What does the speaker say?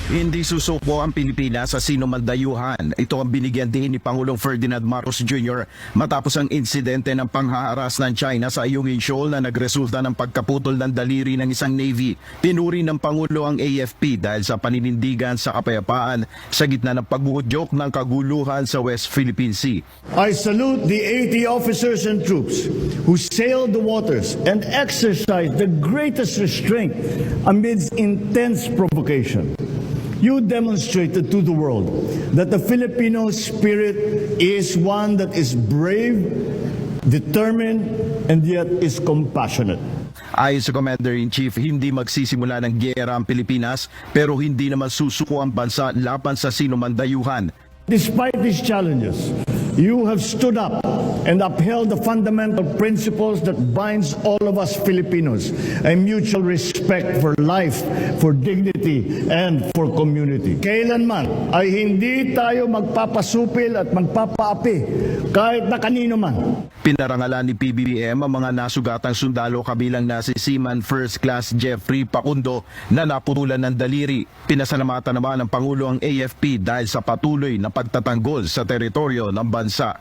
Hindi susuko ang Pilipinas sa sinumandayuhan. Ito ang binigyan din ni Pangulong Ferdinand Marcos Jr. matapos ang insidente ng panghaharas ng China sa Ayungin Shoal na nagresulta ng pagkaputol ng daliri ng isang Navy. Pinuri ng Pangulo ang AFP dahil sa paninindigan sa kapayapaan sa gitna ng pagbuhudyok ng kaguluhan sa West Philippine Sea. I salute the 80 officers and troops who sailed the waters and exercised the greatest restraint amidst intense provocation. You demonstrated to the world that the Filipino spirit is one that is brave, determined, and yet is compassionate. Ayon sa Commander-in-Chief, hindi magsisimula ng gyera ang Pilipinas pero hindi naman susuko ang bansa laban sa sinumandayuhan. Despite these challenges, you have stood up and upheld the fundamental principles that binds all of us Filipinos, a mutual respect for life, for dignity, and for community. Kailanman ay hindi tayo magpapasupil at magpapaapi kahit na kanino man. Pinarangalan ni PBBM ang mga nasugatang sundalo kabilang na si Seaman First Class Jeffrey Pacundo na naputulan ng daliri. Pinasalamatan naman ng Pangulo ang AFP dahil sa patuloy na pagtatanggol sa teritoryo ng bansa.